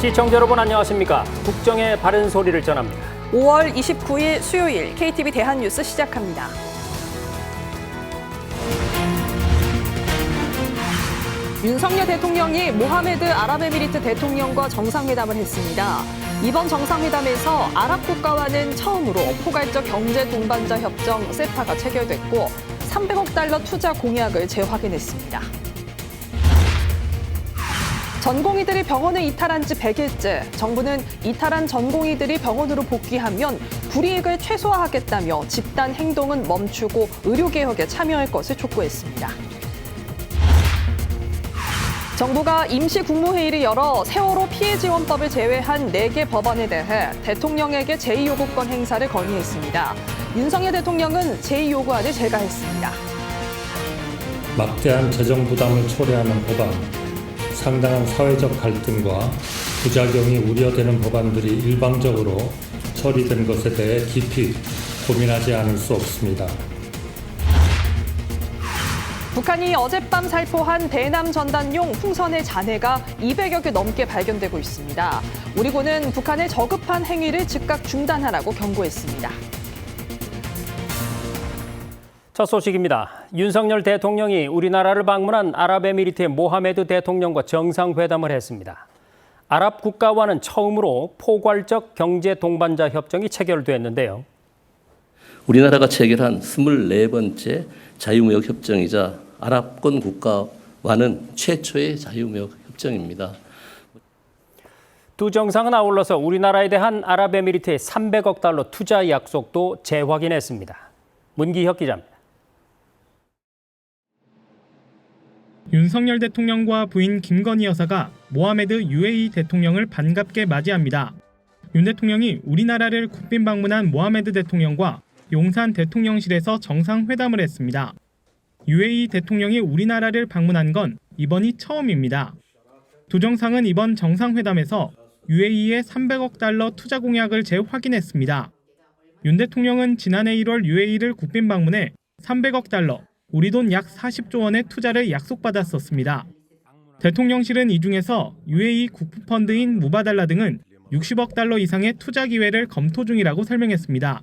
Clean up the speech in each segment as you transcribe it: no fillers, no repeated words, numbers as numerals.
시청자 여러분 안녕하십니까? 국정의 바른 소리를 전합니다. 5월 29일 수요일 KTV 대한뉴스 시작합니다. 윤석열 대통령이 모하메드 아랍에미리트 대통령과 정상회담을 했습니다. 이번 정상회담에서 아랍 국가와는 처음으로 포괄적 경제 동반자 협정 세파가 체결됐고 300억 달러 투자 공약을 재확인했습니다. 전공의들이 병원에 이탈한 지 100일째, 정부는 이탈한 전공의들이 병원으로 복귀하면 불이익을 최소화하겠다며 집단 행동은 멈추고 의료개혁에 참여할 것을 촉구했습니다. 정부가 임시국무회의를 열어 세월호 피해지원법을 제외한 4개 법안에 대해 대통령에게 제2요구권 행사를 건의했습니다. 윤석열 대통령은 제2요구안을 제거했습니다. 막대한 재정 부담을 초래하는 법안, 상당한 사회적 갈등과 부작용이 우려되는 법안들이 일방적으로 처리된 것에 대해 깊이 고민하지 않을 수 없습니다. 북한이 어젯밤 살포한 대남 전단용 풍선의 잔해가 200여 개 넘게 발견되고 있습니다. 우리 군은 북한의 저급한 행위를 즉각 중단하라고 경고했습니다. 첫 소식입니다. 윤석열 대통령이 우리나라를 방문한 아랍에미리트의 모하메드 대통령과 정상회담을 했습니다. 아랍 국가와는 처음으로 포괄적 경제 동반자 협정이 체결됐는데요. 우리나라가 체결한 24번째 자유무역 협정이자 아랍권 국가와는 최초의 자유무역 협정입니다. 두 정상은 아울러서 우리나라에 대한 아랍에미리트의 300억 달러 투자 약속도 재확인했습니다. 문기혁 기자입니다. 윤석열 대통령과 부인 김건희 여사가 모하메드 UAE 대통령을 반갑게 맞이합니다. 윤 대통령이 우리나라를 국빈 방문한 모하메드 대통령과 용산 대통령실에서 정상회담을 했습니다. UAE 대통령이 우리나라를 방문한 건 이번이 처음입니다. 두 정상은 이번 정상회담에서 UAE의 300억 달러 투자 공약을 재확인했습니다. 윤 대통령은 지난해 1월 UAE를 국빈 방문해 300억 달러, 우리 돈 약 40조 원의 투자를 약속받았었습니다. 대통령실은 이 중에서 UAE 국부펀드인 무바달라 등은 60억 달러 이상의 투자 기회를 검토 중이라고 설명했습니다.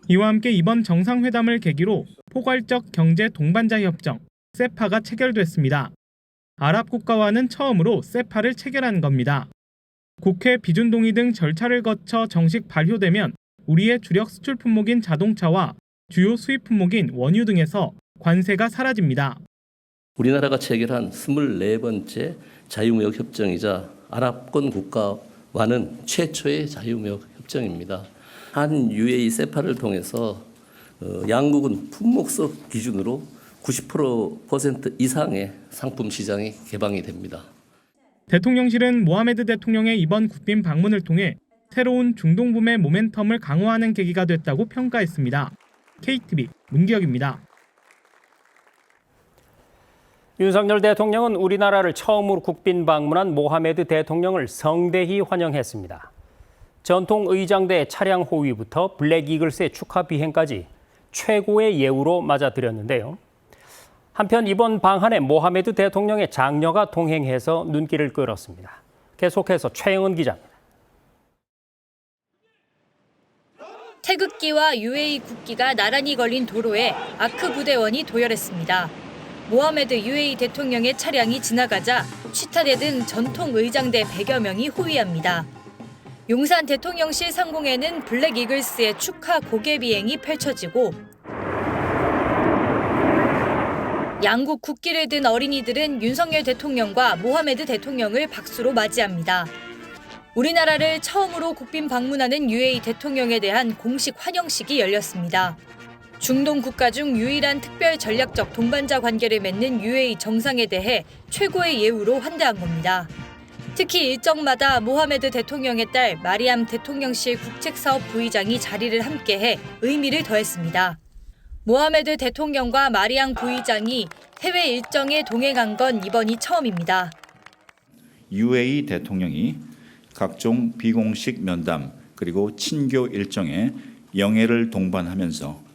이와 함께 이번 정상회담을 계기로 포괄적 경제 동반자 협정, 세파가 체결됐습니다. 아랍 국가와는 처음으로 세파를 체결한 겁니다. 국회 비준 동의 등 절차를 거쳐 정식 발효되면 우리의 주력 수출 품목인 자동차와 주요 수입 품목인 원유 등에서 관세가 사라집니다. 우리나라가 체결한 24번째 자유무역 협정이자 아랍권 국가와는 최초의 자유무역 협정입니다. 한 UAE 세파를 통해서 양국은 품목석 기준으로 90% 이상의 상품 시장이 개방이 됩니다. 대통령실은 모하메드 대통령의 이번 국빈 방문을 통해 새로운 중동붐의 모멘텀을 강화하는 계기가 됐다고 평가했습니다. KTV 문기혁입니다. 윤석열 대통령은 우리나라를 처음으로 국빈 방문한 모하메드 대통령을 성대히 환영했습니다. 전통 의장대 차량 호위부터 블랙 이글스의 축하 비행까지 최고의 예우로 맞아들였는데요. 한편 이번 방한에 모하메드 대통령의 장녀가 동행해서 눈길을 끌었습니다. 계속해서 최영은 기자입니다. 태극기와 UAE 국기가 나란히 걸린 도로에 아크 부대원이 도열했습니다. 모하메드 UAE 대통령의 차량이 지나가자 취타대 전통 의장대 100여 명이 호위합니다. 용산 대통령실 상공에는 블랙 이글스의 축하 고개 비행이 펼쳐지고 양국 국기를 든 어린이들은 윤석열 대통령과 모하메드 대통령을 박수로 맞이합니다. 우리나라를 처음으로 국빈 방문하는 UAE 대통령에 대한 공식 환영식이 열렸습니다. 중동 국가 중 유일한 특별 전략적 동반자 관계를 맺는 UAE 정상에 대해 최고의 예우로 환대한 겁니다. 특히 일정마다 모하메드 대통령의 딸 마리암 대통령실 국책사업 부의장이 자리를 함께해 의미를 더했습니다. 모하메드 대통령과 마리암 부의장이 해외 일정에 동행한 건 이번이 처음입니다. UAE 대통령이 각종 비공식 면담 그리고 친교 일정에 영예를 동반하면서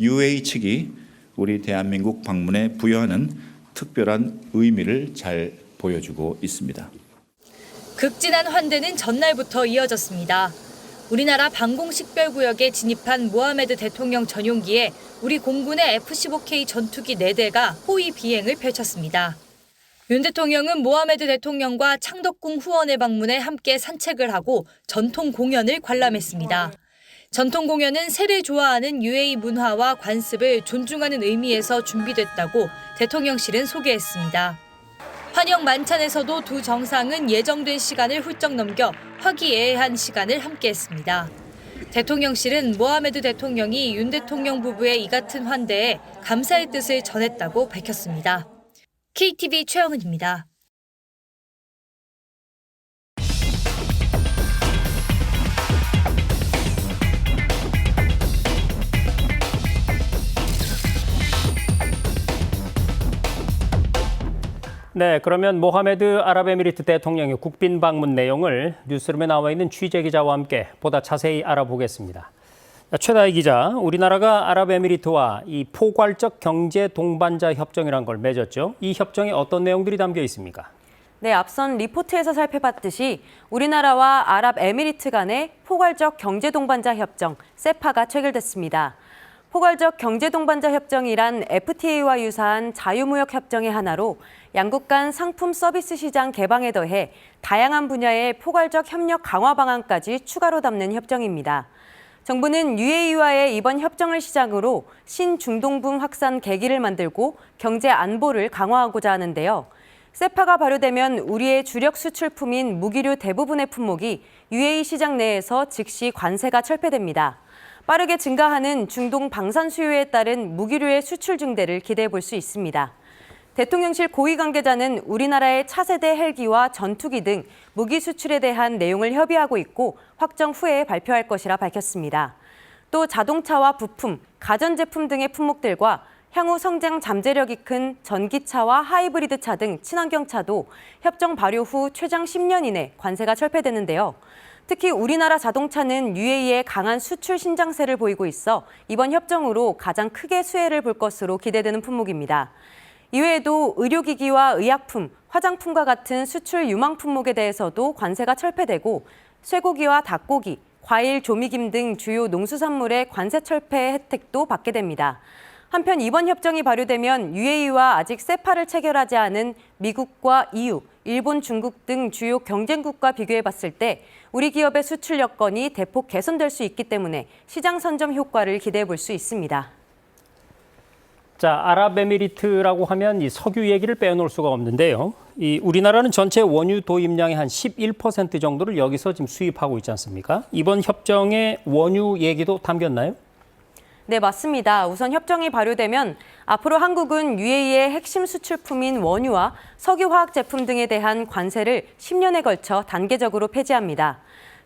UAE 측이 우리 대한민국 방문에 부여하는 특별한 의미를 잘 보여주고 있습니다. 극진한 환대는 전날부터 이어졌습니다. 우리나라 방공식별구역에 진입한 모하메드 대통령 전용기에 우리 공군의 F-15K 전투기 4대가 호위 비행을 펼쳤습니다. 윤 대통령은 모하메드 대통령과 창덕궁 후원에 방문해 함께 산책을 하고 전통 공연을 관람했습니다. 전통 공연은 새를 좋아하는 UAE 문화와 관습을 존중하는 의미에서 준비됐다고 대통령실은 소개했습니다. 환영 만찬에서도 두 정상은 예정된 시간을 훌쩍 넘겨 화기애애한 시간을 함께했습니다. 대통령실은 모하메드 대통령이 윤 대통령 부부의 이 같은 환대에 감사의 뜻을 전했다고 밝혔습니다. KTV 최영은입니다. 네, 그러면 모하메드 아랍에미리트 대통령의 국빈 방문 내용을 뉴스룸에 나와 있는 취재 기자와 함께 보다 자세히 알아보겠습니다. 최다희 기자, 우리나라가 아랍에미리트와 이 포괄적 경제 동반자 협정이라는 걸 맺었죠. 이 협정에 어떤 내용들이 담겨 있습니까? 네, 앞선 리포트에서 살펴봤듯이 우리나라와 아랍에미리트 간의 포괄적 경제 동반자 협정, 세파가 체결됐습니다. 포괄적 경제 동반자 협정이란 FTA와 유사한 자유무역 협정의 하나로 양국 간 상품 서비스 시장 개방에 더해 다양한 분야의 포괄적 협력 강화 방안까지 추가로 담는 협정입니다. 정부는 UAE와의 이번 협정을 시작으로 신중동풍 확산 계기를 만들고 경제 안보를 강화하고자 하는데요. 세파가 발효되면 우리의 주력 수출품인 무기류 대부분의 품목이 UAE 시장 내에서 즉시 관세가 철폐됩니다. 빠르게 증가하는 중동 방산 수요에 따른 무기류의 수출 증대를 기대해 볼 수 있습니다. 대통령실 고위 관계자는 우리나라의 차세대 헬기와 전투기 등 무기 수출에 대한 내용을 협의하고 있고 확정 후에 발표할 것이라 밝혔습니다. 또 자동차와 부품, 가전제품 등의 품목들과 향후 성장 잠재력이 큰 전기차와 하이브리드 차 등 친환경차도 협정 발효 후 최장 10년 이내 관세가 철폐되는데요. 특히 우리나라 자동차는 UAE에 강한 수출 신장세를 보이고 있어 이번 협정으로 가장 크게 수혜를 볼 것으로 기대되는 품목입니다. 이외에도 의료기기와 의약품, 화장품과 같은 수출 유망 품목에 대해서도 관세가 철폐되고 쇠고기와 닭고기, 과일, 조미김 등 주요 농수산물의 관세 철폐 혜택도 받게 됩니다. 한편 이번 협정이 발효되면 UAE와 아직 세파를 체결하지 않은 미국과 EU, 일본, 중국 등 주요 경쟁국과 비교해 봤을 때 우리 기업의 수출 여건이 대폭 개선될 수 있기 때문에 시장 선점 효과를 기대해 볼 수 있습니다. 자, 아랍에미리트라고 하면 이 석유 얘기를 빼놓을 수가 없는데요. 이 우리나라는 전체 원유 도입량의 한 11% 정도를 여기서 지금 수입하고 있지 않습니까? 이번 협정에 원유 얘기도 담겼나요? 네, 맞습니다. 우선 협정이 발효되면 앞으로 한국은 UAE의 핵심 수출품인 원유와 석유화학 제품 등에 대한 관세를 10년에 걸쳐 단계적으로 폐지합니다.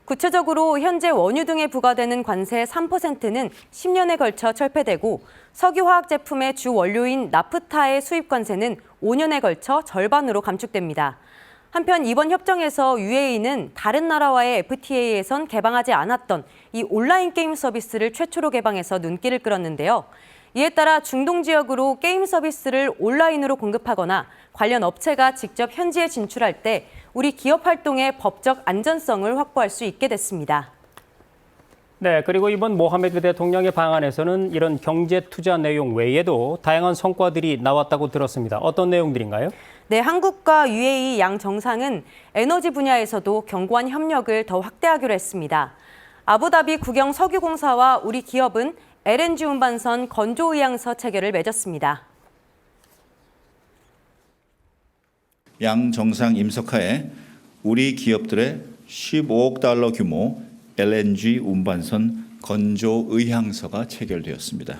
구체적으로 현재 원유 등에 부과되는 관세 3%는 10년에 걸쳐 철폐되고 석유화학 제품의 주 원료인 나프타의 수입 관세는 5년에 걸쳐 절반으로 감축됩니다. 한편 이번 협정에서 UAE는 다른 나라와의 FTA에선 개방하지 않았던 이 온라인 게임 서비스를 최초로 개방해서 눈길을 끌었는데요. 이에 따라 중동 지역으로 게임 서비스를 온라인으로 공급하거나 관련 업체가 직접 현지에 진출할 때 우리 기업 활동의 법적 안전성을 확보할 수 있게 됐습니다. 네, 그리고 이번 모하메드 대통령의 방안에서는 이런 경제 투자 내용 외에도 다양한 성과들이 나왔다고 들었습니다. 어떤 내용들인가요? 네, 한국과 UAE 양 정상은 에너지 분야에서도 견고한 협력을 더 확대하기로 했습니다. 아부다비 국영 석유공사와 우리 기업은 LNG 운반선 건조의향서 체결을 맺었습니다. 양 정상 임석하에 우리 기업들의 15억 달러 규모 LNG 운반선 건조 의향서가 체결되었습니다.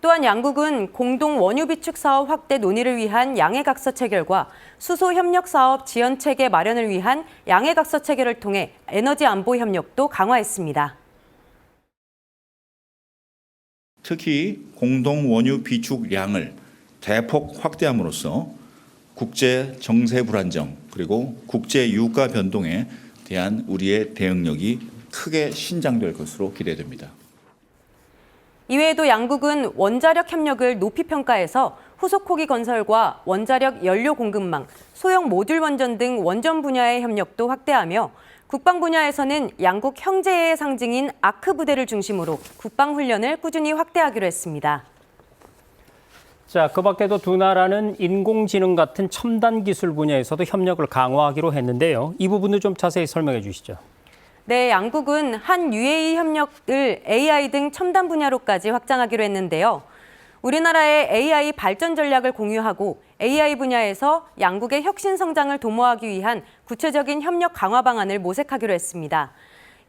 또한 양국은 공동 원유 비축 사업 확대 논의를 위한 양해각서 체결과 수소 협력 사업 지원 체계 마련을 위한 양해각서 체결을 통해 에너지 안보 협력도 강화했습니다. 특히 공동 원유 비축량을 대폭 확대함으로써 국제 정세 불안정 그리고 국제 유가 변동에 대한 우리의 대응력이 크게 신장될 것으로 기대됩니다. 이외에도 양국은 원자력 협력을 높이 평가해서 후속호기 건설과 원자력 연료 공급망, 소형 모듈 원전 등 원전 분야의 협력도 확대하며 국방 분야에서는 양국 형제의 상징인 아크 부대를 중심으로 국방 훈련을 꾸준히 확대하기로 했습니다. 자, 그 밖에도 두 나라는 인공지능 같은 첨단 기술 분야에서도 협력을 강화하기로 했는데요. 이 부분도 좀 자세히 설명해 주시죠. 네, 양국은 한 UAE 협력을 AI 등 첨단 분야로까지 확장하기로 했는데요. 우리나라의 AI 발전 전략을 공유하고 AI 분야에서 양국의 혁신 성장을 도모하기 위한 구체적인 협력 강화 방안을 모색하기로 했습니다.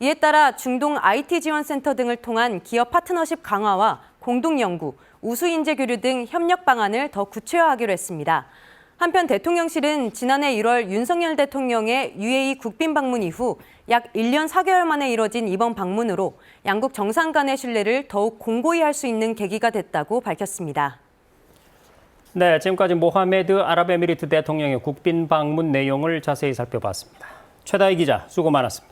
이에 따라 중동 IT 지원센터 등을 통한 기업 파트너십 강화와 공동 연구, 우수 인재 교류 등 협력 방안을 더 구체화하기로 했습니다. 한편 대통령실은 지난해 1월 윤석열 대통령의 UAE 국빈 방문 이후 약 1년 4개월 만에 이뤄진 이번 방문으로 양국 정상 간의 신뢰를 더욱 공고히 할 수 있는 계기가 됐다고 밝혔습니다. 네, 지금까지 모하메드 아랍에미리트 대통령의 국빈 방문 내용을 자세히 살펴봤습니다. 최다희 기자, 수고 많았습니다.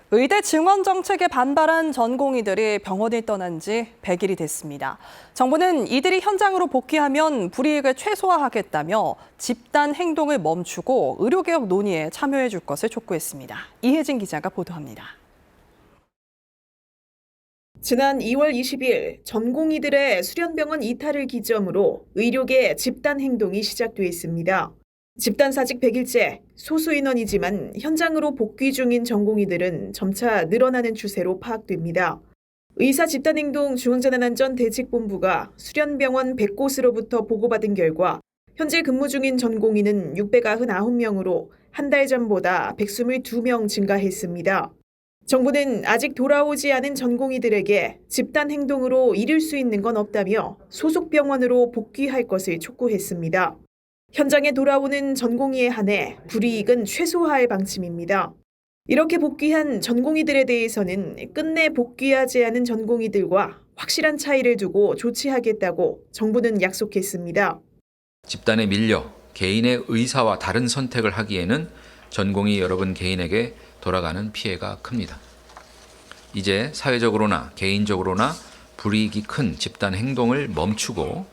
의대 증원 정책에 반발한 전공의들이 병원을 떠난 지 100일이 됐습니다. 정부는 이들이 현장으로 복귀하면 불이익을 최소화하겠다며 집단 행동을 멈추고 의료개혁 논의에 참여해 줄 것을 촉구했습니다. 이혜진 기자가 보도합니다. 지난 2월 20일 전공의들의 수련병원 이탈을 기점으로 의료계 집단 행동이 시작됐습니다. 집단 사직 100일째, 소수 인원이지만 현장으로 복귀 중인 전공의들은 점차 늘어나는 추세로 파악됩니다. 의사 집단행동 중앙재난안전대책본부가 수련병원 100곳으로부터 보고받은 결과 현재 근무 중인 전공의는 699명으로 한 달 전보다 122명 증가했습니다. 정부는 아직 돌아오지 않은 전공의들에게 집단행동으로 이룰 수 있는 건 없다며 소속 병원으로 복귀할 것을 촉구했습니다. 현장에 돌아오는 전공의에 한해 불이익은 최소화할 방침입니다. 이렇게 복귀한 전공의들에 대해서는 끝내 복귀하지 않은 전공의들과 확실한 차이를 두고 조치하겠다고 정부는 약속했습니다. 집단에 밀려 개인의 의사와 다른 선택을 하기에는 전공의 여러분 개인에게 돌아가는 피해가 큽니다. 이제 사회적으로나 개인적으로나 불이익이 큰 집단 행동을 멈추고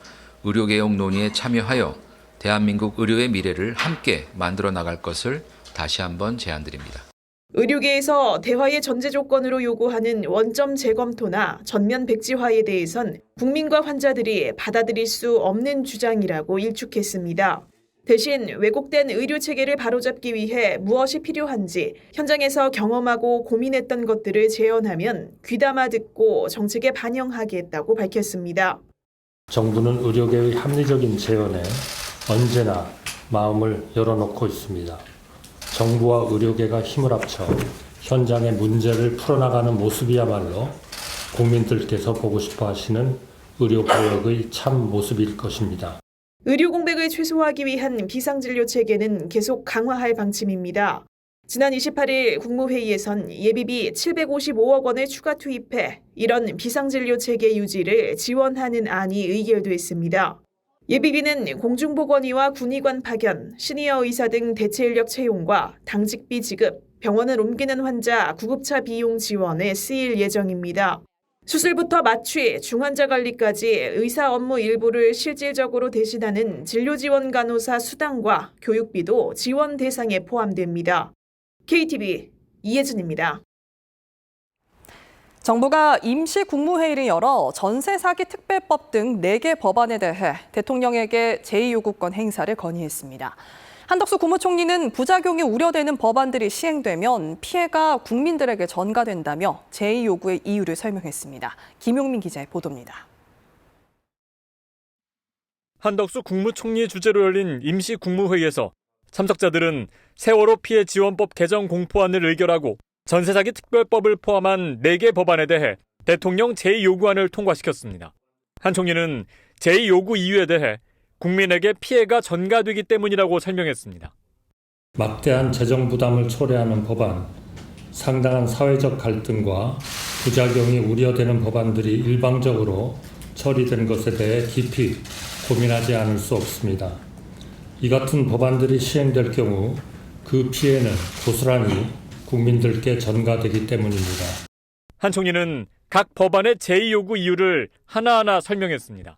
의료개혁 논의에 참여하여 대한민국 의료의 미래를 함께 만들어 나갈 것을 다시 한번 제안드립니다. 의료계에서 대화의 전제 조건으로 요구하는 원점 재검토나 전면 백지화에 대해선 국민과 환자들이 받아들일 수 없는 주장이라고 일축했습니다. 대신 왜곡된 의료체계를 바로잡기 위해 무엇이 필요한지 현장에서 경험하고 고민했던 것들을 재현하면 귀담아 듣고 정책에 반영하겠다고 밝혔습니다. 정부는 의료계의 합리적인 제언에 언제나 마음을 열어놓고 있습니다. 정부와 의료계가 힘을 합쳐 현장의 문제를 풀어나가는 모습이야말로 국민들께서 보고 싶어 하시는 의료개혁의 참 모습일 것입니다. 의료 공백을 최소화하기 위한 비상진료 체계는 계속 강화할 방침입니다. 지난 28일 국무회의에선 예비비 755억 원을 추가 투입해 이런 비상진료 체계 유지를 지원하는 안이 의결됐습니다. 예비비는 공중보건의와 군의관 파견, 시니어 의사 등 대체인력 채용과 당직비 지급, 병원을 옮기는 환자 구급차 비용 지원에 쓰일 예정입니다. 수술부터 마취, 중환자 관리까지 의사 업무 일부를 실질적으로 대신하는 진료지원 간호사 수당과 교육비도 지원 대상에 포함됩니다. KTV 이혜진입니다. 정부가 임시 국무회의를 열어 전세 사기 특별법 등 4개 법안에 대해 대통령에게 제2요구권 행사를 건의했습니다. 한덕수 국무총리는 부작용이 우려되는 법안들이 시행되면 피해가 국민들에게 전가된다며 제2요구의 이유를 설명했습니다. 김용민 기자의 보도입니다. 한덕수 국무총리 주재로 열린 임시 국무회의에서 참석자들은 세월호 피해 지원법 개정 공포안을 의결하고 전세사기 특별법을 포함한 4개 법안에 대해 대통령 제2요구안을 통과시켰습니다. 한 총리는 제2요구 이유에 대해 국민에게 피해가 전가되기 때문이라고 설명했습니다. 막대한 재정 부담을 초래하는 법안, 상당한 사회적 갈등과 부작용이 우려되는 법안들이 일방적으로 처리된 것에 대해 깊이 고민하지 않을 수 없습니다. 이 같은 법안들이 시행될 경우 그 피해는 고스란히 국민들께 전가되기 때문입니다. 한 총리는 각 법안의 제의 요구 이유를 하나하나 설명했습니다.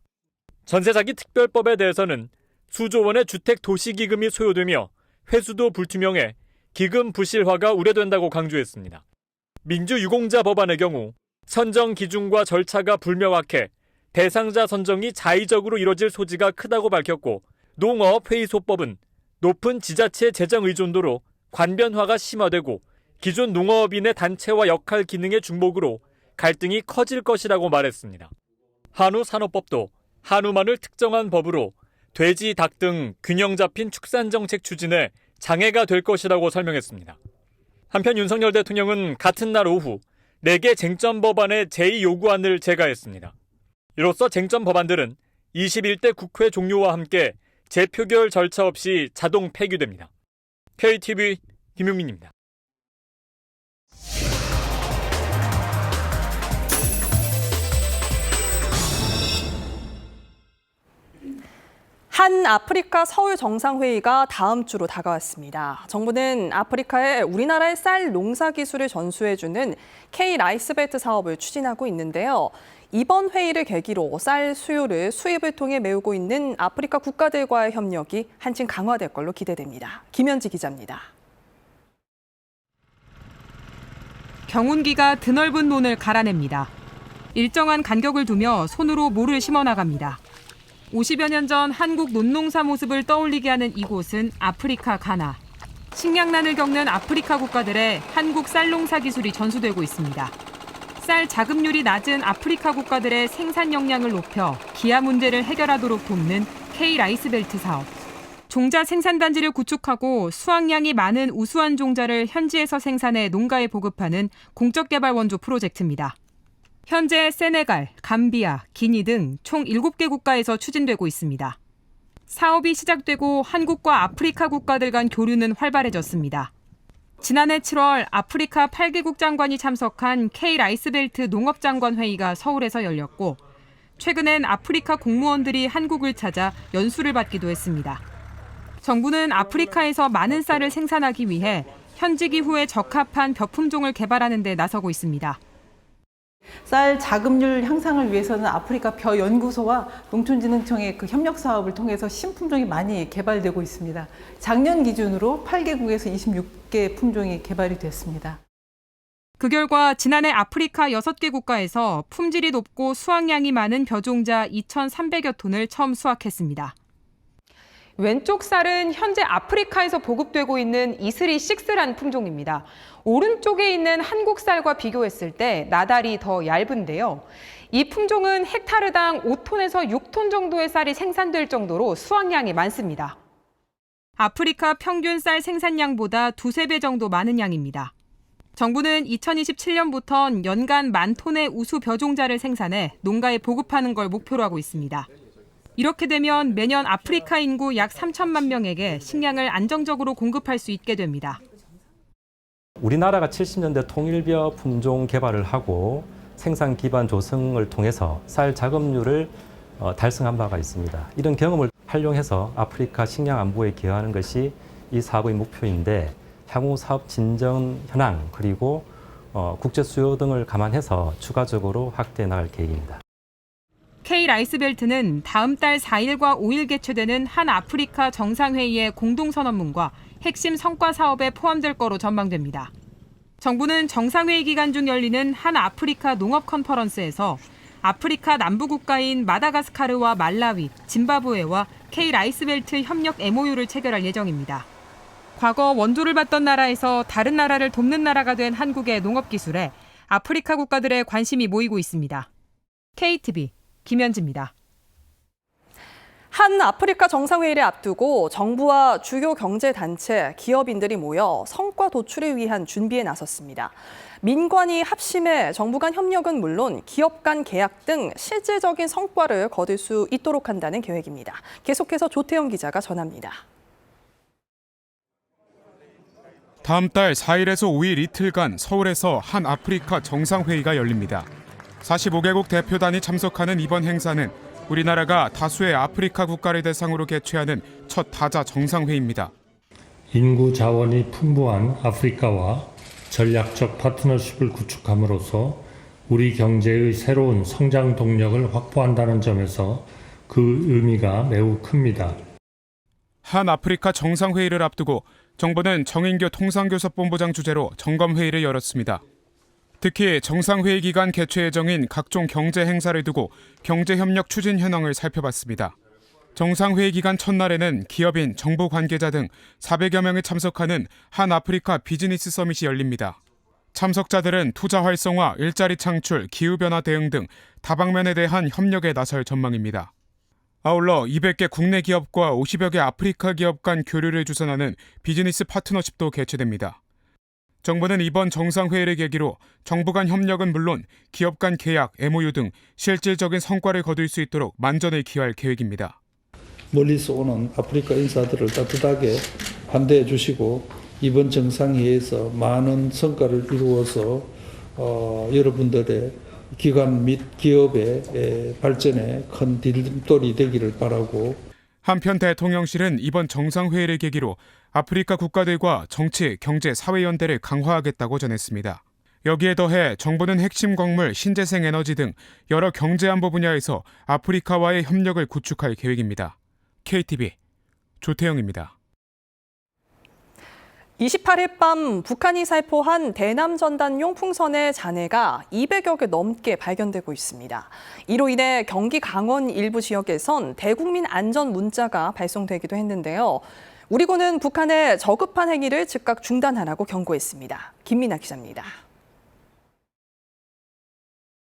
전세 사기 특별법에 대해서는 수조 원의 주택 도시기금이 소요되며 회수도 불투명해 기금 부실화가 우려된다고 강조했습니다. 민주유공자 법안의 경우 선정 기준과 절차가 불명확해 대상자 선정이 자의적으로 이뤄질 소지가 크다고 밝혔고, 농어업회의소법은 높은 지자체 재정 의존도로 관변화가 심화되고 기존 농어업인의 단체와 역할 기능의 중복으로 갈등이 커질 것이라고 말했습니다. 한우산업법도 한우만을 특정한 법으로 돼지, 닭 등 균형 잡힌 축산정책 추진에 장애가 될 것이라고 설명했습니다. 한편 윤석열 대통령은 같은 날 오후 4개 쟁점 법안의 제의 요구안을 제가했습니다. 이로써 쟁점 법안들은 21대 국회 종료와 함께 재표결 절차 없이 자동 폐기됩니다. KTV 김용민입니다. 한 아프리카 서울 정상회의가 다음 주로 다가왔습니다. 정부는 아프리카에 우리나라의 쌀 농사 기술을 전수해주는 K-라이스벨트 사업을 추진하고 있는데요. 이번 회의를 계기로 쌀 수요를 수입을 통해 메우고 있는 아프리카 국가들과의 협력이 한층 강화될 걸로 기대됩니다. 김현지 기자입니다. 경운기가 드넓은 논을 갈아냅니다. 일정한 간격을 두며 손으로 모를 심어 나갑니다. 50여 년 전 한국 논농사 모습을 떠올리게 하는 이곳은 아프리카 가나. 식량난을 겪는 아프리카 국가들의 한국 쌀 농사 기술이 전수되고 있습니다. 쌀 자급률이 낮은 아프리카 국가들의 생산 역량을 높여 기아 문제를 해결하도록 돕는 K-라이스벨트 사업. 종자 생산단지를 구축하고 수확량이 많은 우수한 종자를 현지에서 생산해 농가에 보급하는 공적개발 원조 프로젝트입니다. 현재 세네갈, 감비아, 기니 등 총 7개 국가에서 추진되고 있습니다. 사업이 시작되고 한국과 아프리카 국가들 간 교류는 활발해졌습니다. 지난해 7월 아프리카 8개국 장관이 참석한 K-라이스벨트 농업장관 회의가 서울에서 열렸고, 최근엔 아프리카 공무원들이 한국을 찾아 연수를 받기도 했습니다. 정부는 아프리카에서 많은 쌀을 생산하기 위해 현지 기후에 적합한 벼품종을 개발하는 데 나서고 있습니다. 쌀 자급률 향상을 위해서는 아프리카 벼 연구소와 농촌진흥청의 그 협력 사업을 통해서 신품종이 많이 개발되고 있습니다. 작년 기준으로 8개국에서 26개 품종이 개발이 됐습니다. 그 결과 지난해 아프리카 6개 국가에서 품질이 높고 수확량이 많은 벼종자 2,300여 톤을 처음 수확했습니다. 왼쪽 쌀은 현재 아프리카에서 보급되고 있는 이슬이6란 품종입니다. 오른쪽에 있는 한국 쌀과 비교했을 때 나달이 더 얇은데요. 이 품종은 헥타르당 5톤에서 6톤 정도의 쌀이 생산될 정도로 수확량이 많습니다. 아프리카 평균 쌀 생산량보다 2~3배 정도 많은 양입니다. 정부는 2027년부터 연간 10,000톤의 우수 벼종자를 생산해 농가에 보급하는 걸 목표로 하고 있습니다. 이렇게 되면 매년 아프리카 인구 약 3천만 명에게 식량을 안정적으로 공급할 수 있게 됩니다. 우리나라가 70년대 통일벼 품종 개발을 하고 생산 기반 조성을 통해서 쌀 자급률을 달성한 바가 있습니다. 이런 경험을 활용해서 아프리카 식량 안보에 기여하는 것이 이 사업의 목표인데, 향후 사업 진전 현황 그리고 국제 수요 등을 감안해서 추가적으로 확대해 나갈 계획입니다. K-라이스벨트는 다음 달 4일과 5일 개최되는 한 아프리카 정상회의의 공동선언문과 핵심 성과 사업에 포함될 거로 전망됩니다. 정부는 정상회의 기간 중 열리는 한 아프리카 농업 컨퍼런스에서 아프리카 남부 국가인 마다가스카르와 말라위, 짐바브웨와 K-라이스벨트 협력 MOU를 체결할 예정입니다. 과거 원조를 받던 나라에서 다른 나라를 돕는 나라가 된 한국의 농업 기술에 아프리카 국가들의 관심이 모이고 있습니다. KTV 김현지입니다. 한 아프리카 정상회의를 앞두고 정부와 주요 경제단체, 기업인들이 모여 성과 도출을 위한 준비에 나섰습니다. 민관이 합심해 정부 간 협력은 물론 기업 간 계약 등 실질적인 성과를 거둘 수 있도록 한다는 계획입니다. 계속해서 조태영 기자가 전합니다. 다음 달 4일에서 5일 이틀간 서울에서 한 아프리카 정상회의가 열립니다. 45개국 대표단이 참석하는 이번 행사는 우리나라가 다수의 아프리카 국가를 대상으로 개최하는 첫 다자 정상회의입니다. 인구 자원이 풍부한 아프리카와 전략적 파트너십을 구축함으로써 우리 경제의 새로운 성장 동력을 확보한다는 점에서 그 의미가 매우 큽니다. 한 아프리카 정상회의를 앞두고 정부는 정인교 통상교섭본부장 주재로 점검회의를 열었습니다. 특히 정상회의 기간 개최 예정인 각종 경제 행사를 두고 경제협력 추진 현황을 살펴봤습니다. 정상회의 기간 첫날에는 기업인, 정부 관계자 등 400여 명이 참석하는 한 아프리카 비즈니스 서밋이 열립니다. 참석자들은 투자 활성화, 일자리 창출, 기후변화 대응 등 다방면에 대한 협력에 나설 전망입니다. 아울러 200개 국내 기업과 50여 개 아프리카 기업 간 교류를 주선하는 비즈니스 파트너십도 개최됩니다. 정부는 이번 정상회의를 계기로 정부 간 협력은 물론 기업 간 계약, MOU 등 실질적인 성과를 거둘 수 있도록 만전을 기할 계획입니다. 멀리서 오는 아프리카 인사들을 따뜻하게 환대해 주시고 이번 정상회의에서 많은 성과를 이루어서 여러분들의 기관 및 기업의 발전에 큰 디딤돌이 되기를 바라고. 한편 대통령실은 이번 정상회의를 계기로 아프리카 국가들과 정치, 경제, 사회 연대를 강화하겠다고 전했습니다. 여기에 더해 정부는 핵심 광물, 신재생 에너지 등 여러 경제안보 분야에서 아프리카와의 협력을 구축할 계획입니다. KTV 조태영입니다. 28일 밤 북한이 살포한 대남 전단용 풍선의 잔해가 200여 개 넘게 발견되고 있습니다. 이로 인해 경기 강원 일부 지역에선 대국민 안전 문자가 발송되기도 했는데요. 우리군은 북한의 저급한 행위를 즉각 중단하라고 경고했습니다. 김민아 기자입니다.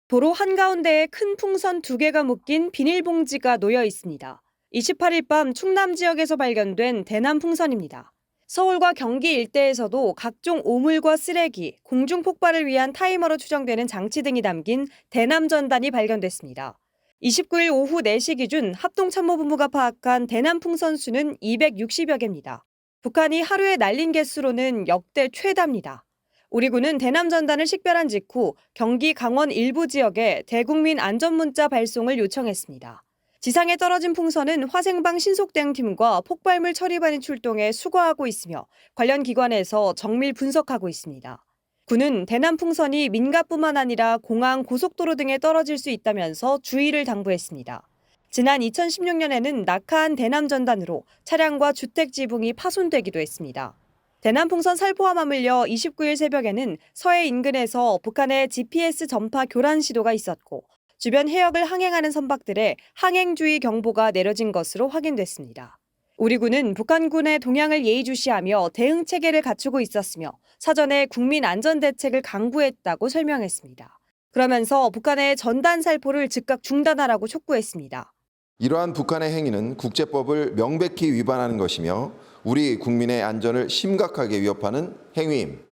도로 한가운데에 큰 풍선 2개가 묶인 비닐봉지가 놓여 있습니다. 28일 밤 충남 지역에서 발견된 대남 풍선입니다. 서울과 경기 일대에서도 각종 오물과 쓰레기, 공중 폭발을 위한 타이머로 추정되는 장치 등이 담긴 대남 전단이 발견됐습니다. 29일 오후 4시 기준 합동참모본부가 파악한 대남 풍선 수는 260여 개입니다. 북한이 하루에 날린 개수로는 역대 최다입니다. 우리 군은 대남 전단을 식별한 직후 경기 강원 일부 지역에 대국민 안전문자 발송을 요청했습니다. 지상에 떨어진 풍선은 화생방 신속대응팀과 폭발물 처리반이 출동해 수거하고 있으며 관련 기관에서 정밀 분석하고 있습니다. 군은 대남 풍선이 민가뿐만 아니라 공항, 고속도로 등에 떨어질 수 있다면서 주의를 당부했습니다. 지난 2016년에는 낙하한 대남 전단으로 차량과 주택 지붕이 파손되기도 했습니다. 대남 풍선 살포와 맞물려 29일 새벽에는 서해 인근에서 북한의 GPS 전파 교란 시도가 있었고 주변 해역을 항행하는 선박들의 항행주의 경보가 내려진 것으로 확인됐습니다. 우리 군은 북한군의 동향을 예의주시하며 대응 체계를 갖추고 있었으며 사전에 국민 안전 대책을 강구했다고 설명했습니다. 그러면서 북한의 전단 살포를 즉각 중단하라고 촉구했습니다. 이러한 북한의 행위는 국제법을 명백히 위반하는 것이며 우리 국민의 안전을 심각하게 위협하는 행위임.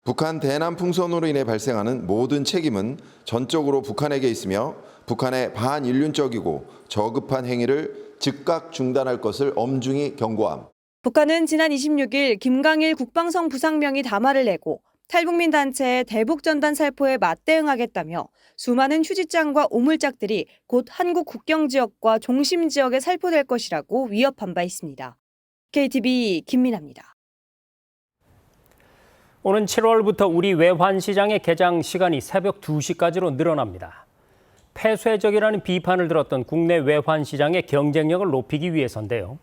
북한 대남 풍선으로 인해 발생하는 모든 책임은 전적으로 북한에게 있으며 북한의 반인륜적이고 저급한 행위를 즉각 중단할 것을 엄중히 경고함. 북한은 지난 26일 김강일 국방성 부상명의 담화를 내고 탈북민 단체의 대북전단 살포에 맞대응하겠다며 수많은 휴지장과 오물짝들이 곧 한국 국경 지역과 종심 지역에 살포될 것이라고 위협한 바 있습니다. KTV 김민아입니다. 오는 7월부터 우리 외환시장의 개장 시간이 새벽 2시까지로 늘어납니다. 폐쇄적이라는 비판을 들었던 국내 외환시장의 경쟁력을 높이기 위해서인데요.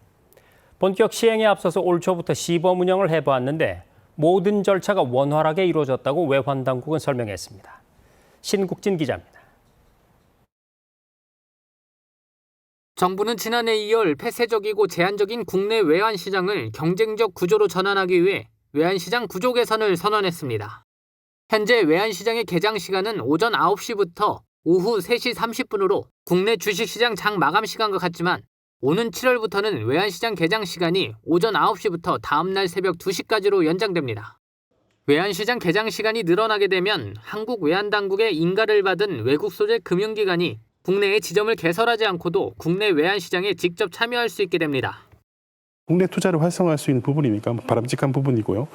본격 시행에 앞서서 올 초부터 시범 운영을 해보았는데 모든 절차가 원활하게 이루어졌다고 외환당국은 설명했습니다. 신국진 기자입니다. 정부는 지난해 2월 폐쇄적이고 제한적인 국내 외환시장을 경쟁적 구조로 전환하기 위해 외환시장 구조 개선을 선언했습니다. 현재 외환시장의 개장 시간은 오전 9시부터 오후 3시 30분으로 국내 주식시장 장 마감 시간과 같지만 오는 7월부터는 외환시장 개장 시간이 오전 9시부터 다음날 새벽 2시까지로 연장됩니다. 외환시장 개장 시간이 늘어나게 되면 한국 외환당국의 인가를 받은 외국 소재 금융기관이 국내에 지점을 개설하지 않고도 국내 외환시장에 직접 참여할 수 있게 됩니다. 국내 투자를 활성화할 수 있는 부분이니까 바람직한 부분이고요.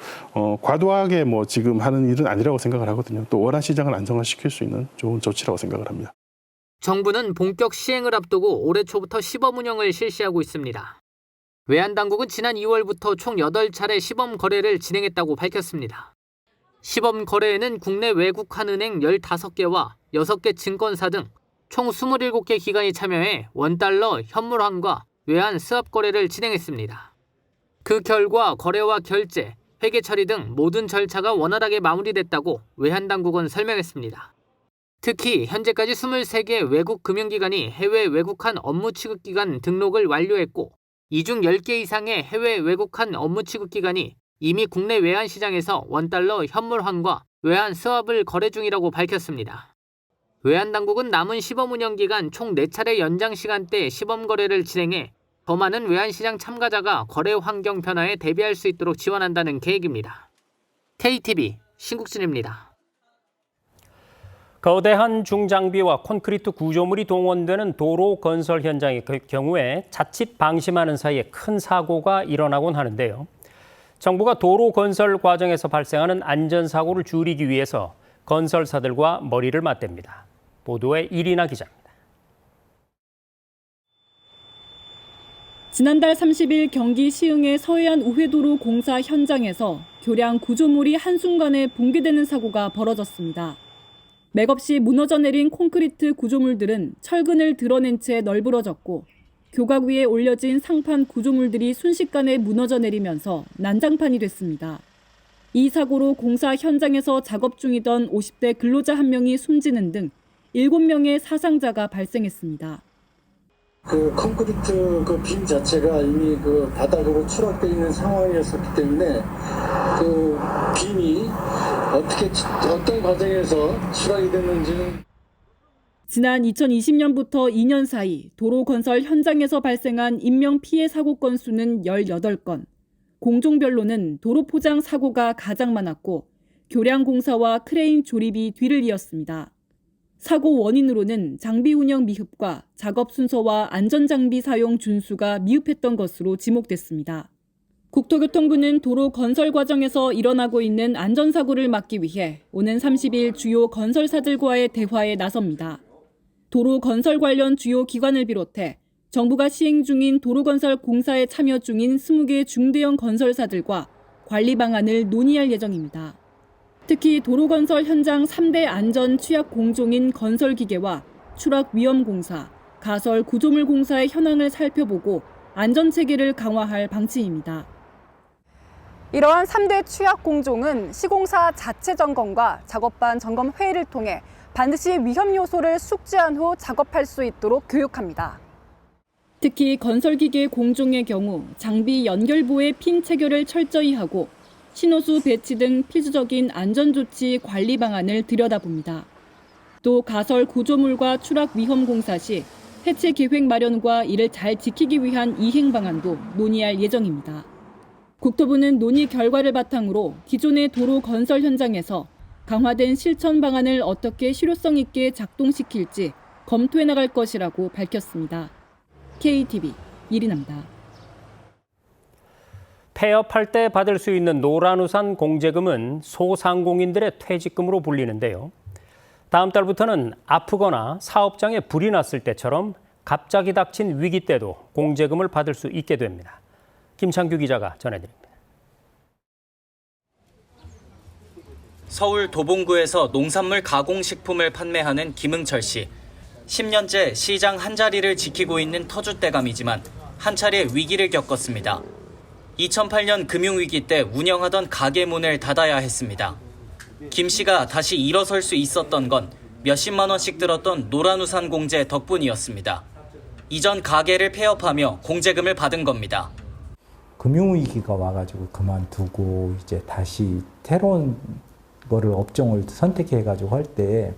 과도하게 지금 하는 일은 아니라고 생각을 하거든요. 또 월화 시장을 안정화시킬 수 있는 좋은 조치라고 생각을 합니다. 정부는 본격 시행을 앞두고 올해 초부터 시범 운영을 실시하고 있습니다. 외환당국은 지난 2월부터 총 8차례 시범 거래를 진행했다고 밝혔습니다. 시범 거래에는 국내 외국한 은행 15개와 6개 증권사 등 총 27개 기관이 참여해 원달러 현물환과 외환 스왑 거래를 진행했습니다. 그 결과 거래와 결제, 회계 처리 등 모든 절차가 원활하게 마무리됐다고 외환당국은 설명했습니다. 특히 현재까지 23개 외국 금융기관이 해외 외국한 업무 취급기관 등록을 완료했고 이 중 10개 이상의 해외 외국한 업무 취급기관이 이미 국내 외환시장에서 원달러 현물환과 외환 스왑을 거래 중이라고 밝혔습니다. 외환당국은 남은 시범 운영 기간 총 4차례 연장 시간대 시범 거래를 진행해 더 많은 외환시장 참가자가 거래 환경 변화에 대비할 수 있도록 지원한다는 계획입니다. KTV 신국진입니다. 거대한 중장비와 콘크리트 구조물이 동원되는 도로 건설 현장의 경우에 자칫 방심하는 사이에 큰 사고가 일어나곤 하는데요. 정부가 도로 건설 과정에서 발생하는 안전사고를 줄이기 위해서 건설사들과 머리를 맞댑니다. 보도에 이리나 기자입니다. 지난달 30일 경기 시흥의 서해안 우회도로 공사 현장에서 교량 구조물이 한순간에 붕괴되는 사고가 벌어졌습니다. 맥없이 무너져 내린 콘크리트 구조물들은 철근을 드러낸 채 널브러졌고 교각 위에 올려진 상판 구조물들이 순식간에 무너져 내리면서 난장판이 됐습니다. 이 사고로 공사 현장에서 작업 중이던 50대 근로자 1명이 숨지는 등 7명의 사상자가 발생했습니다. 콘크리트 빔 자체가 이미 바닥으로 추락되어 있는 상황이었기 때문에 빔이 어떤 과정에서 추락이 됐는지는. 지난 2020년부터 2년 사이 도로 건설 현장에서 발생한 인명 피해 사고 건수는 18건, 공종별로는 도로 포장 사고가 가장 많았고 교량 공사와 크레인 조립이 뒤를 이었습니다. 사고 원인으로는 장비 운영 미흡과 작업 순서와 안전장비 사용 준수가 미흡했던 것으로 지목됐습니다. 국토교통부는 도로 건설 과정에서 일어나고 있는 안전사고를 막기 위해 오는 30일 주요 건설사들과의 대화에 나섭니다. 도로 건설 관련 주요 기관을 비롯해 정부가 시행 중인 도로건설 공사에 참여 중인 20개 중대형 건설사들과 관리 방안을 논의할 예정입니다. 특히 도로건설 현장 3대 안전 취약 공종인 건설기계와 추락위험공사, 가설 구조물 공사의 현황을 살펴보고 안전체계를 강화할 방침입니다. 이러한 3대 취약 공종은 시공사 자체 점검과 작업반 점검 회의를 통해 반드시 위험 요소를 숙지한 후 작업할 수 있도록 교육합니다. 특히 건설기계 공종의 경우 장비 연결부의 핀 체결을 철저히 하고 신호수 배치 등 필수적인 안전조치 관리 방안을 들여다봅니다. 또 가설 구조물과 추락 위험 공사 시 해체 계획 마련과 이를 잘 지키기 위한 이행 방안도 논의할 예정입니다. 국토부는 논의 결과를 바탕으로 기존의 도로 건설 현장에서 강화된 실천 방안을 어떻게 실효성 있게 작동시킬지 검토해 나갈 것이라고 밝혔습니다. KTV 이리나입니다. 폐업할 때 받을 수 있는 노란우산 공제금은 소상공인들의 퇴직금으로 불리는데요. 다음 달부터는 아프거나 사업장에 불이 났을 때처럼 갑자기 닥친 위기 때도 공제금을 받을 수 있게 됩니다. 김창규 기자가 전해드립니다. 서울 도봉구에서 농산물 가공식품을 판매하는 김응철 씨. 10년째 시장 한자리를 지키고 있는 터줏대감이지만 한 차례 위기를 겪었습니다. 2008년 금융위기 때 운영하던 가게 문을 닫아야 했습니다. 김 씨가 다시 일어설 수 있었던 건 몇십만 원씩 들었던 노란우산 공제 덕분이었습니다. 이전 가게를 폐업하며 공제금을 받은 겁니다. 금융위기가 와가지고 그만두고 이제 다시 새로운 거를 업종을 선택해가지고 할 때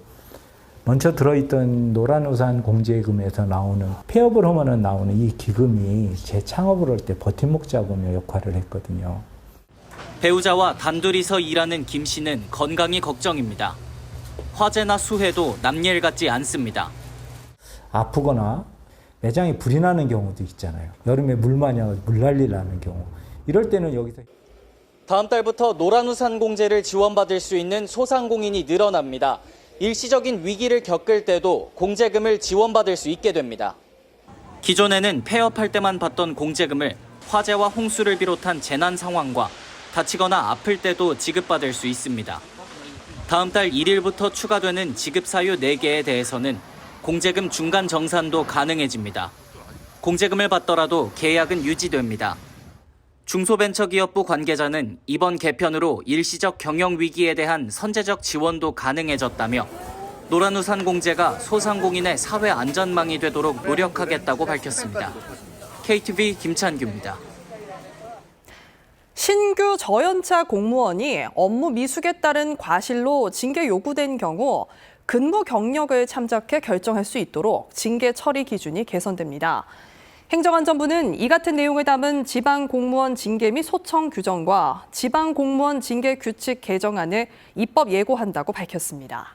먼저 들어있던 노란우산 공제금에서 나오는 폐업을 하면 나오는 이 기금이 재창업을 할 때 버팀목 잡으며 역할을 했거든요. 배우자와 단둘이서 일하는 김 씨는 건강이 걱정입니다. 화재나 수해도 남일 같지 않습니다. 아프거나 매장에 불이 나는 경우도 있잖아요. 여름에 물 많이 와서 물난리 나는 경우. 이럴 때는 여기서 다음 달부터 노란우산 공제를 지원받을 수 있는 소상공인이 늘어납니다. 일시적인 위기를 겪을 때도 공제금을 지원받을 수 있게 됩니다. 기존에는 폐업할 때만 받던 공제금을 화재와 홍수를 비롯한 재난 상황과 다치거나 아플 때도 지급받을 수 있습니다. 다음 달 1일부터 추가되는 지급 사유 4개에 대해서는 공제금 중간 정산도 가능해집니다. 공제금을 받더라도 계약은 유지됩니다. 중소벤처기업부 관계자는 이번 개편으로 일시적 경영 위기에 대한 선제적 지원도 가능해졌다며 노란우산 공제가 소상공인의 사회 안전망이 되도록 노력하겠다고 밝혔습니다. KTV 김찬규입니다. 신규 저연차 공무원이 업무 미숙에 따른 과실로 징계 요구된 경우 근무 경력을 참작해 결정할 수 있도록 징계 처리 기준이 개선됩니다. 행정안전부는 이 같은 내용을 담은 지방공무원 징계 및 소청 규정과 지방공무원 징계 규칙 개정안을 입법 예고한다고 밝혔습니다.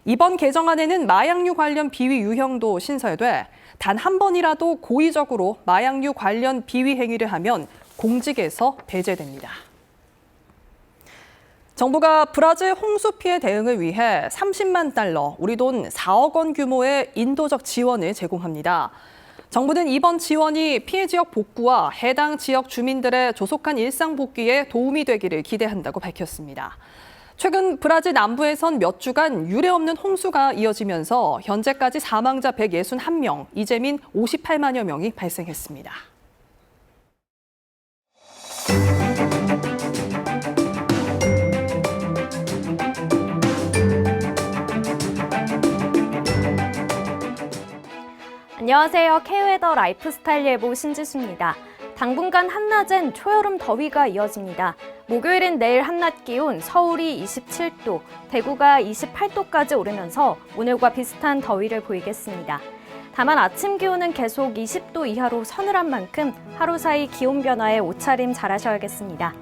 이번 개정안에는 마약류 관련 비위 유형도 신설돼 단 한 번이라도 고의적으로 마약류 관련 비위 행위를 하면 공직에서 배제됩니다. 정부가 브라질 홍수 피해 대응을 위해 30만 달러, 우리 돈 4억 원 규모의 인도적 지원을 제공합니다. 정부는 이번 지원이 피해 지역 복구와 해당 지역 주민들의 조속한 일상 복귀에 도움이 되기를 기대한다고 밝혔습니다. 최근 브라질 남부에선 몇 주간 유례없는 홍수가 이어지면서 현재까지 사망자 161명, 이재민 58만여 명이 발생했습니다. 안녕하세요. K웨더 라이프스타일 예보 신지수입니다. 당분간 한낮엔 초여름 더위가 이어집니다. 목요일인 내일 한낮 기온 서울이 27도, 대구가 28도까지 오르면서 오늘과 비슷한 더위를 보이겠습니다. 다만 아침 기온은 계속 20도 이하로 서늘한 만큼 하루 사이 기온 변화에 옷차림 잘하셔야겠습니다.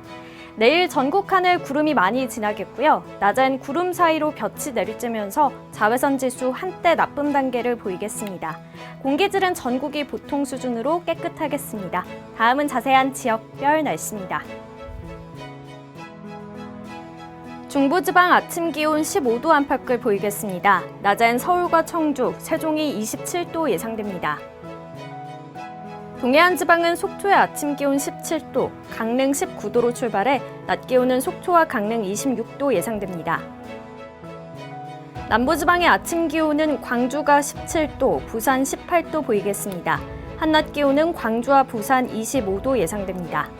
내일 전국 하늘 구름이 많이 지나겠고요. 낮엔 구름 사이로 볕이 내리쬐면서 자외선 지수 한때 나쁨 단계를 보이겠습니다. 공기질은 전국이 보통 수준으로 깨끗하겠습니다. 다음은 자세한 지역별 날씨입니다. 중부지방 아침 기온 15도 안팎을 보이겠습니다. 낮엔 서울과 청주, 세종이 27도 예상됩니다. 동해안 지방은 속초의 아침 기온 17도, 강릉 19도로 출발해 낮 기온은 속초와 강릉 26도 예상됩니다. 남부지방의 아침 기온은 광주가 17도, 부산 18도 보이겠습니다. 한낮 기온은 광주와 부산 25도 예상됩니다.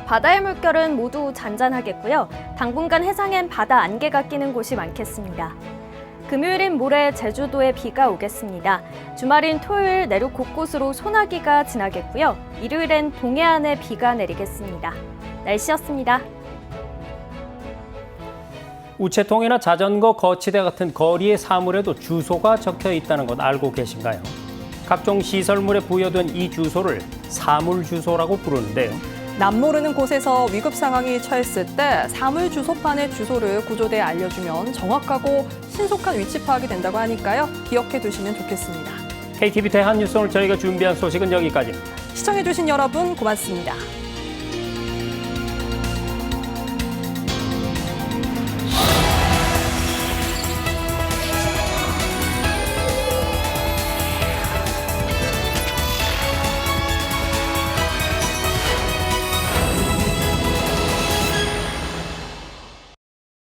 바다의 물결은 모두 잔잔하겠고요. 당분간 해상엔 바다 안개가 끼는 곳이 많겠습니다. 금요일인 모레 제주도에 비가 오겠습니다. 주말인 토요일 내륙 곳곳으로 소나기가 지나겠고요. 일요일엔 동해안에 비가 내리겠습니다. 날씨였습니다. 우체통이나 자전거 거치대 같은 거리의 사물에도 주소가 적혀 있다는 것 알고 계신가요? 각종 시설물에 부여된 이 주소를 사물 주소라고 부르는데요. 남모르는 곳에서 위급 상황이 처했을 때 사물 주소판의 주소를 구조대에 알려주면 정확하고 신속한 위치 파악이 된다고 하니까요. 기억해 두시면 좋겠습니다. KTV 대한뉴스 오늘 저희가 준비한 소식은 여기까지입니다. 시청해 주신 여러분 고맙습니다.